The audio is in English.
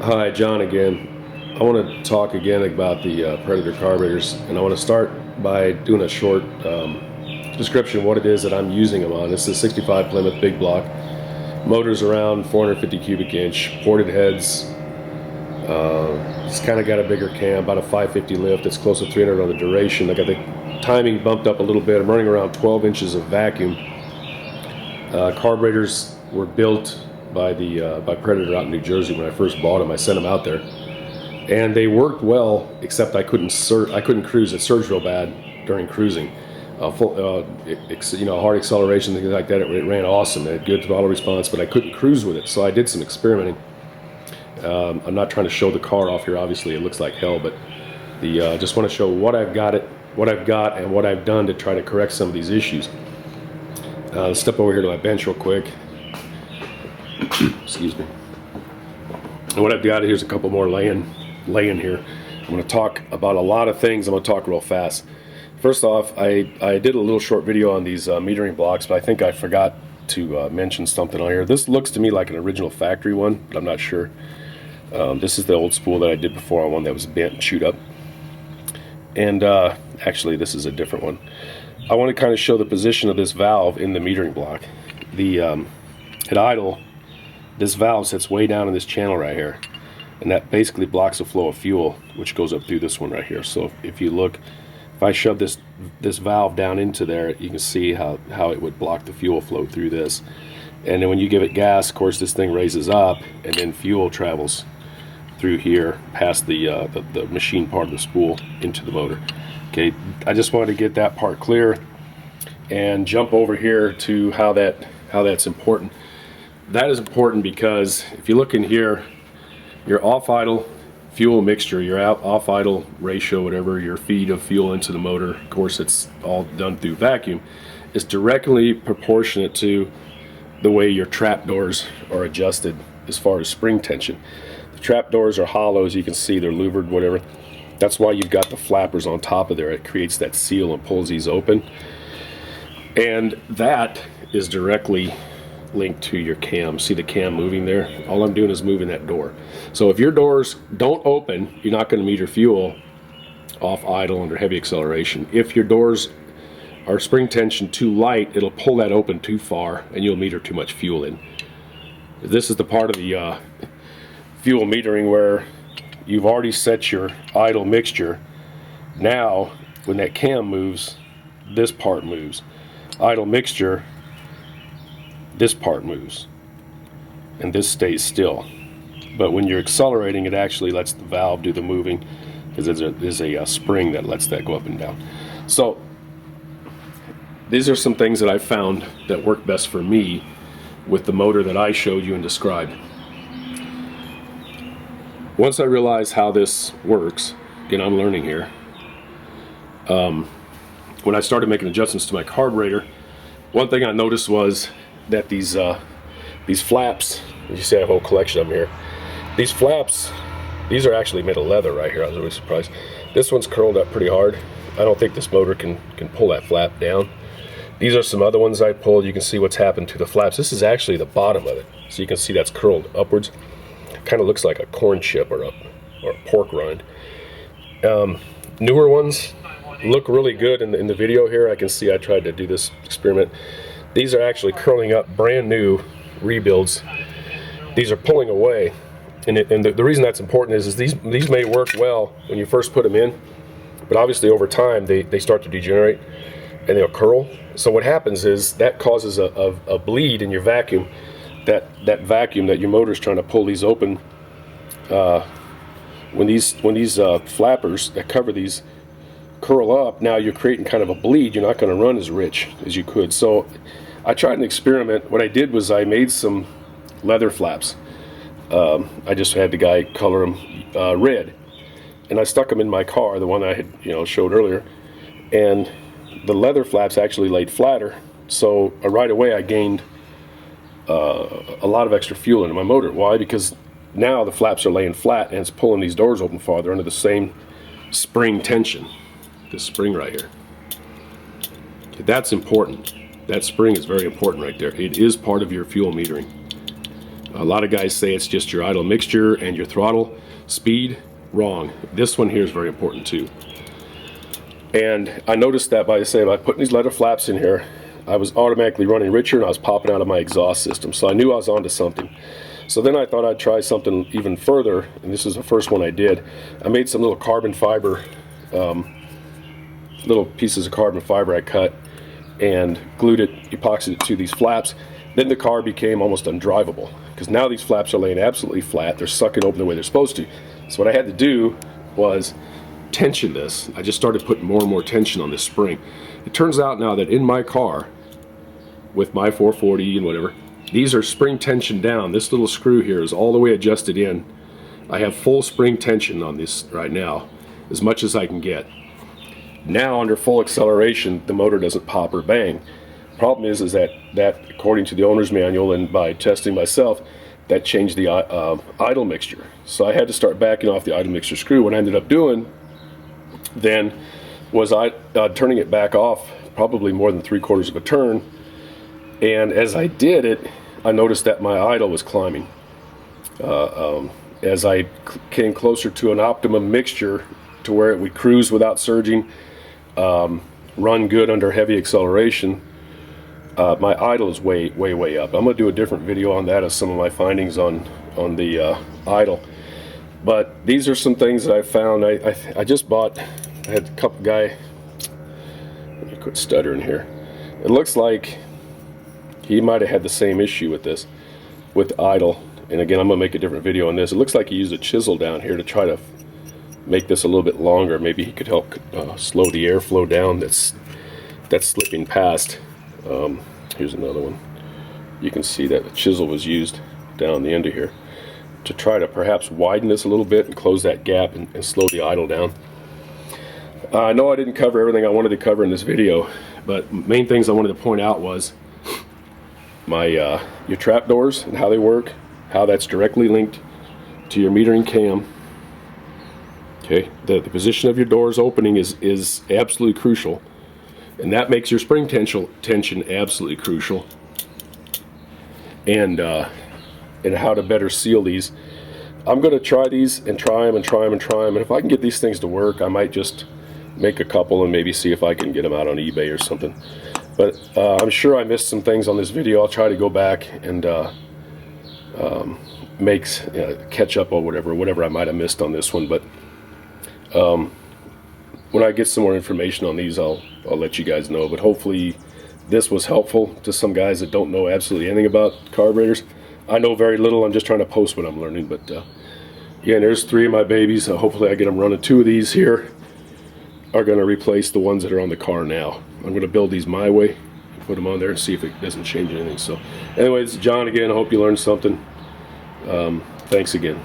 Hi, John again. I want to talk again about the Predator carburetors, and I want to start by doing a short description of what it is that I'm using them on. This is a 65 Plymouth big block. Motor's around 450 cubic inch, ported heads. It's kind of got a bigger cam, about a 550 lift. It's close to 300 on the duration. I got the timing bumped up a little bit. I'm running around 12 inches of vacuum. Carburetors were built by Predator out in New Jersey when I first bought them. I sent them out there, and they worked well, except I couldn't cruise. It surged real bad during cruising. Hard acceleration, things like that. It ran awesome. It had good throttle response, but I couldn't cruise with it. So I did some experimenting. I'm not trying to show the car off here. Obviously, it looks like hell, but just want to show what I've got, and what I've done to try to correct some of these issues. Let's step over here to my bench real quick. Excuse me. And what I've got, here's a couple more laying here. I'm going to talk about a lot of things. I'm going to talk real fast. First off, I did a little short video on these metering blocks, but I think I forgot to mention something on here. This looks to me like an original factory one, but I'm not sure. This is the old spool that I did before on one that was bent and chewed up. And actually, this is a different one. I want to kind of show the position of this valve in the metering block. At idle, this valve sits way down in this channel right here, and that basically blocks the flow of fuel, which goes up through this one right here. So if you look, if I shove this valve down into there, you can see how it would block the fuel flow through this. And then when you give it gas, of course, this thing raises up, and then fuel travels through here past the machine part of the spool into the motor. Okay, I just wanted to get that part clear and jump over here to how that's important. That is important because if you look in here, your off-idle fuel mixture, your off-idle ratio, whatever, your feed of fuel into the motor, of course it's all done through vacuum, is directly proportionate to the way your trap doors are adjusted as far as spring tension. The trap doors are hollow, as you can see, they're louvered, whatever. That's why you've got the flappers on top of there. It creates that seal and pulls these open. And that is directly linked to your cam. See the cam moving there? All I'm doing is moving that door. So if your doors don't open, you're not going to meter fuel off idle under heavy acceleration. If your doors are spring tension too light, it'll pull that open too far and you'll meter too much fuel in. This is the part of the fuel metering where you've already set your idle mixture. Now when that cam moves, this part moves. Idle mixture, this part moves, and this stays still. But when you're accelerating, it actually lets the valve do the moving, because there's a spring that lets that go up and down. So these are some things that I found that work best for me with the motor that I showed you and described. Once I realized how this works, again, I'm learning here, when I started making adjustments to my carburetor, one thing I noticed was that these flaps, as you see, I have a whole collection of them here. These flaps, these are actually made of leather right here. I was really surprised. This one's curled up pretty hard. I don't think this motor can pull that flap down. These are some other ones I pulled. You can see what's happened to the flaps. This is actually the bottom of it. So you can see that's curled upwards. Kind of looks like a corn chip or a pork rind. Newer ones look really good in the video here. I can see I tried to do this experiment. These are actually curling up, brand new rebuilds. These are pulling away, and the reason that's important is these may work well when you first put them in, but obviously over time they start to degenerate and they'll curl. So what happens is that causes a bleed in your vacuum. That vacuum that your motor's trying to pull these open. When these flappers that cover these curl up, now you're creating kind of a bleed. You're not going to run as rich as you could. So I tried an experiment. What I did was I made some leather flaps. I just had the guy color them red, and I stuck them in my car, the one I had showed earlier, and the leather flaps actually laid flatter. So right away I gained a lot of extra fuel into my motor. Why? Because now the flaps are laying flat and it's pulling these doors open farther under the same spring tension. This spring right here. Okay, that's important. That spring is very important right there. It is part of your fuel metering. A lot of guys say it's just your idle mixture and your throttle speed. Wrong. This one here is very important too. And I noticed that by putting these leather flaps in here, I was automatically running richer and I was popping out of my exhaust system. So I knew I was onto something. So then I thought I'd try something even further, and this is the first one I did. I made some little carbon fiber, little pieces of carbon fiber I cut and glued it, epoxied it to these flaps. Then the car became almost undrivable because now these flaps are laying absolutely flat. They're sucking open the way they're supposed to. So what I had to do was tension this. I just started putting more and more tension on this spring. It turns out now that in my car, with my 440 and whatever, these are spring tension down. This little screw here is all the way adjusted in. I have full spring tension on this right now, as much as I can get. Now under full acceleration, the motor doesn't pop or bang. Problem is that according to the owner's manual and by testing myself, that changed the idle mixture. So I had to start backing off the idle mixture screw. What I ended up doing then was turning it back off probably more than 3/4 of a turn. And as I did it, I noticed that my idle was climbing. As I came closer to an optimum mixture to where it would cruise without surging, run good under heavy acceleration, my idle is way up. I'm going to do a different video on that, of some of my findings on the idle. But these are some things that I found. I just bought, I had a couple guy, let me quit stuttering here. It looks like he might have had the same issue with this, with idle. And again, I'm going to make a different video on this. It looks like he used a chisel down here to try to make this a little bit longer. Maybe he could help slow the airflow down that's slipping past. Here's another one. You can see that the chisel was used down the end of here to try to perhaps widen this a little bit and close that gap and slow the idle down. I know I didn't cover everything I wanted to cover in this video, but main things I wanted to point out was your trap doors and how they work, how that's directly linked to your metering cam. Okay, the position of your doors opening is absolutely crucial, and that makes your spring tension absolutely crucial. And how to better seal these. I'm going to try these and try them and try them and try them, and if I can get these things to work, I might just make a couple and maybe see if I can get them out on eBay or something. But I'm sure I missed some things on this video. I'll try to go back and catch up or whatever I might have missed on this one. But when I get some more information on these, I'll let you guys know. But hopefully this was helpful to some guys that don't know absolutely anything about carburetors. I know very little. I'm just trying to post what I'm learning. But yeah, there's 3 of my babies. Hopefully I get them running. 2 of these here are going to replace the ones that are on the car now. I'm going to build these my way, put them on there and see if it doesn't change anything. So anyway, this is John again. I hope you learned something. Thanks again.